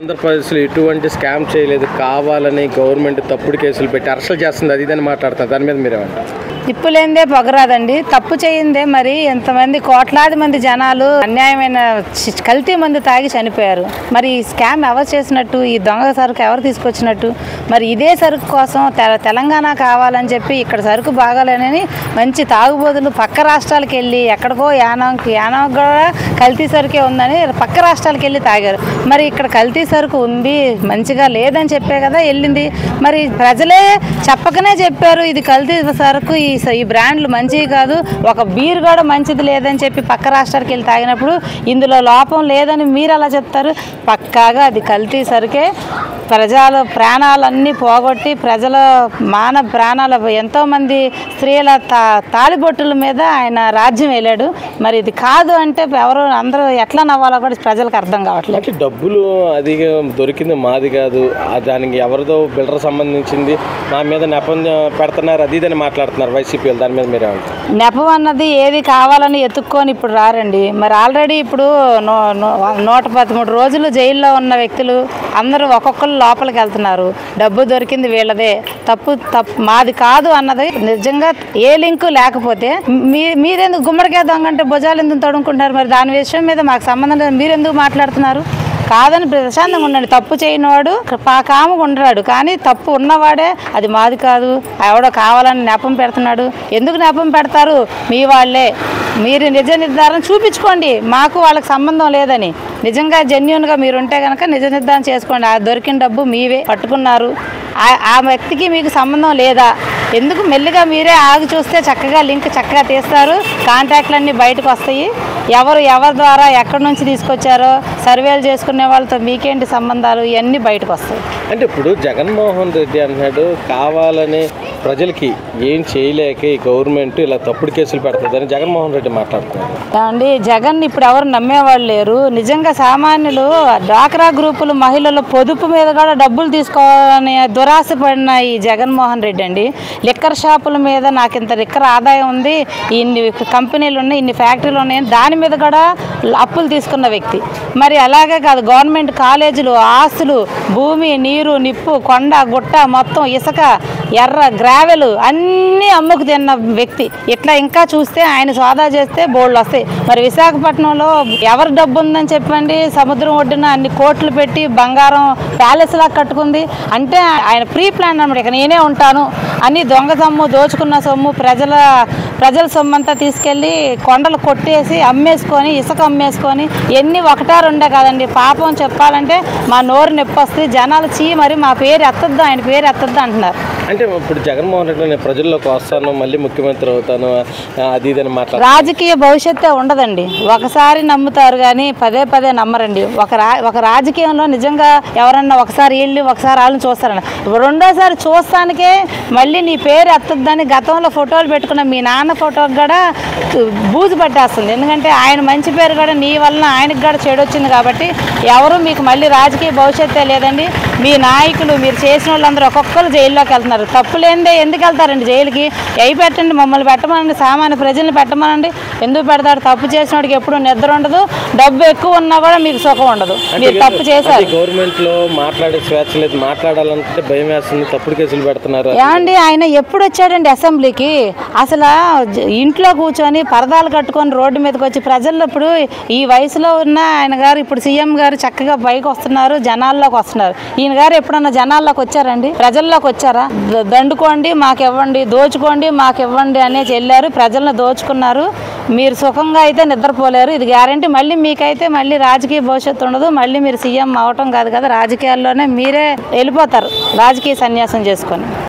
ఆంధ్రప్రదేశ్లో ఎటువంటి స్కామ్ చేయలేదు, కావాలని గవర్నమెంట్ తప్పుడు కేసులు పెట్టి అరెస్టులు చేస్తుంది, అది ఇదని మాట్లాడుతున్నారు. దాని మీద మీరేమంటారు? తిప్పులేందే పొగరాదండి, తప్పు చేయిందే. మరి ఎంతమంది కోట్లాది మంది జనాలు అన్యాయమైన కల్తీ మందు తాగి చనిపోయారు. మరి ఈ స్కామ్ ఎవరు చేసినట్టు, ఈ దొంగ సరుకు ఎవరు తీసుకొచ్చినట్టు? మరి ఇదే సరుకు కోసం తెలంగాణ కావాలని చెప్పి ఇక్కడ సరుకు బాగాలేనని మంచి తాగుబోతులు పక్క రాష్ట్రాలకు వెళ్ళి ఎక్కడికో యానం కూడా కల్తీ సరుకే ఉందని పక్క రాష్ట్రాలకు వెళ్ళి తాగారు. మరి ఇక్కడ కల్తీ సరుకు ఉంది, మంచిగా లేదని చెప్పే కదా వెళ్ళింది. మరి ప్రజలే చెప్పకనే చెప్పారు ఇది కల్తీ సరుకు, ఈ బ్రాండ్లు మంచివి కాదు, ఒక బీర్ కూడా మంచిది లేదని చెప్పి పక్క రాష్ట్రాలకు వెళ్ళి తాగినప్పుడు ఇందులో లోపం లేదని మీరు అలా చెప్తారు? పక్కాగా అది కల్తీ సరుకే. ప్రజల ప్రాణాలన్నీ పోగొట్టి ప్రజల ప్రాణాల ఎంతోమంది స్త్రీల తాలిబొట్టుల మీద ఆయన రాజ్యం వెళ్ళాడు. మరి ఇది కాదు అంటే ఎవరు అందరూ ఎట్లా నవ్వాలో కూడా ప్రజలకు అర్థం కావట్లేదు. డబ్బులు అది దొరికింది మాది కాదు, దానికి ఎవరిదో బిల్డర్ సంబంధించింది, మా మీద నెపం పెడుతున్నారు, అది ఇదని మాట్లాడుతున్నారు వైసీపీ. దాని మీద మీరే ఉంటారు? నెపం అన్నది ఏది కావాలని ఎత్తుక్కొని ఇప్పుడు రారండి. మరి ఆల్రెడీ ఇప్పుడు 113 రోజులు జైల్లో ఉన్న వ్యక్తులు అందరూ ఒక్కొక్కరు లోపలికి వెళ్తున్నారు. డబ్బు దొరికింది వీళ్ళదే, తప్పు మాది కాదు అన్నది నిజంగా ఏ లింకు లేకపోతే మీరెందుకు గుమ్మడికాయ దొంగ అంటే భుజాలు ఎందుకు తడుముకుంటారు? మరి దాని విషయం మీద మాకు సంబంధం లేదు, మీరెందుకు మాట్లాడుతున్నారు? కాదని ప్రశాంతంగా ఉండండి. తప్పు చేయనివాడు కాముగా ఉండరాడు, కానీ తప్పు ఉన్నవాడే అది మాది కాదు ఎవడో కావాలని నెపం పెడుతున్నాడు. ఎందుకు నెపం పెడతారు? మీ వాళ్ళే, మీరు నిజ నిర్ధారణ చూపించుకోండి. మాకు వాళ్ళకి సంబంధం లేదని నిజంగా జెన్యూన్గా మీరు ఉంటే కనుక నిజ నిర్ధారణ చేసుకోండి. ఆ దొరికిన డబ్బు మీవే పట్టుకున్నారు, ఆ వ్యక్తికి మీకు సంబంధం లేదా? ఎందుకు మెల్లిగా మీరే ఆగి చూస్తే చక్కగా లింక్ చక్కగా తీస్తారు, కాంటాక్ట్లన్నీ బయటకు వస్తాయి. ఎవరి ద్వారా ఎక్కడి నుంచి తీసుకొచ్చారో సర్వేలు చేసుకునే వాళ్ళతో మీకేంటి సంబంధాలు, ఇవన్నీ బయటకు వస్తాయి. అంటే ఇప్పుడు జగన్మోహన్ రెడ్డి అన్నాడు కావాలని ప్రజలకి ఏం చేయలేక ఈ గవర్నమెంట్ ఇలా తప్పుడు కేసులు పెడుతుందని జగన్మోహన్ రెడ్డి మాట్లాడుతున్నారు. అండి జగన్ ఇప్పుడు ఎవరు నమ్మేవాళ్ళు లేరు. నిజంగా సామాన్యులు డ్వాక్రా గ్రూపులు మహిళలు పొదుపు మీద కూడా డబ్బులు తీసుకోవాలని దురాశ పడిన ఈ జగన్మోహన్ రెడ్డి అండి లిక్కర్ షాపుల మీద నాకు ఇంత లిక్కర్ ఆదాయం ఉంది, ఇన్ని కంపెనీలు ఉన్నాయి, ఇన్ని ఫ్యాక్టరీలు ఉన్నాయి, దాని మీద కూడా అప్పులు తీసుకున్న వ్యక్తి. మరి అలాగే కాదు, గవర్నమెంట్ కాలేజీలు, ఆస్తులు, భూమి, నీరు, నిప్పు, కొండ గుట్ట మొత్తం, ఇసుక, ఎర్ర గ్రావెలు అన్నీ అమ్ముకు తిన్న వ్యక్తి. ఇట్లా ఇంకా చూస్తే ఆయన సోదా చేస్తే బోల్డ్ వస్తాయి. మరి విశాఖపట్నంలో ఎవరు డబ్బు ఉందని చెప్పండి, సముద్రం ఒడ్డున అన్ని కోట్లు పెట్టి బంగారం ప్యాలెస్ లాగా కట్టుకుంది అంటే ఆయన ప్రీ ప్లాన్ అన్నమాట. ఇక నేనే ఉంటాను అని దొంగ సొమ్ము, దోచుకున్న సొమ్ము, ప్రజల సొమ్ము అంతా తీసుకెళ్ళి కొండలు కొట్టేసి అమ్మేసుకొని, ఇసుక అమ్మేసుకొని, ఎన్ని ఒకటా రెండే కాదండి. పాపం చెప్పాలంటే మా నోరు నొప్పి వస్తుంది. జనాలు మరి మా పేరు ఎత్తద్దు, ఆయన పేరు ఎత్తద్దు అంటున్నారు. అంటే ఇప్పుడు జగన్మోహన్ రెడ్డి నేను ప్రజల్లోకి వస్తాను, మళ్ళీ ముఖ్యమంత్రి అవుతాను, అది ఇదని మాట్లాడు. రాజకీయ భవిష్యత్తే ఉండదండి. ఒకసారి నమ్ముతారు కానీ పదే పదే నమ్మరండి. ఒక రాజకీయంలో నిజంగా ఎవరన్నా ఒకసారి వెళ్ళి ఒకసారి వాళ్ళని చూస్తారన్న, రెండోసారి చూస్తానికే మళ్ళీ నీ పేరు ఎత్తద్దని గతంలో ఫోటోలు పెట్టుకున్న మీ నాన్న ఫోటోకి కూడా బూజు పట్టేస్తుంది. ఎందుకంటే ఆయన మంచి పేరు కూడా నీ వలన ఆయనకు కూడా చెడు వచ్చింది. కాబట్టి ఎవరు మీకు మళ్ళీ రాజకీయ భవిష్యత్తే లేదండి. మీ నాయకులు, మీరు చేసిన వాళ్ళందరూ ఒక్కొక్కరు జైల్లోకి వెళ్తున్నారు. తప్పు లేనిదే ఎందుకు వెళ్తారండి జైలుకి? అవి పెట్టండి, మమ్మల్ని పెట్టమనండి, సామాన్య ప్రజల్ని పెట్టమనండి. ఎందుకు పెడతారు? తప్పు చేసిన వాడికి ఎప్పుడు నిద్ర ఉండదు, డబ్బు ఎక్కువ ఉన్నా కూడా మీకు సుఖం ఉండదు. మీరు తప్పు చేశారు. గవర్నమెంట్ లో మాట్లాడే స్వేచ్ఛ లేదు, మాట్లాడాలంటే భయం వేస్తుంది, తప్పుడు కేసులు పెడుతున్నారు. ఏమండి ఆయన ఎప్పుడు వచ్చాడండి అసెంబ్లీకి? అసలు ఇంట్లో కూర్చొని పరదాలు కట్టుకొని రోడ్డు మీదకి వచ్చి ప్రజల్లో ఇప్పుడు ఈ వయసులో ఉన్న ఆయన గారు ఇప్పుడు సీఎం గారు చక్కగా పైకి వస్తున్నారు, జనాల్లోకి వస్తున్నారు. ఈయన గారు ఎప్పుడన్నా జనాల్లోకి వచ్చారండి? ప్రజల్లోకి వచ్చారా? దండుకోండి మాకు ఇవ్వండి, దోచుకోండి మాకు ఇవ్వండి అనేసి వెళ్ళారు, ప్రజలను దోచుకున్నారు. మీరు సుఖంగా అయితే నిద్రపోలేరు, ఇది గ్యారంటీ. మళ్ళీ మీకైతే మళ్ళీ రాజకీయ భవిష్యత్తు ఉండదు. మళ్ళీ మీరు సీఎం అవటం కాదు కదా, రాజకీయాల్లోనే మీరే వెళ్ళిపోతారు రాజకీయ సన్యాసం చేసుకొని.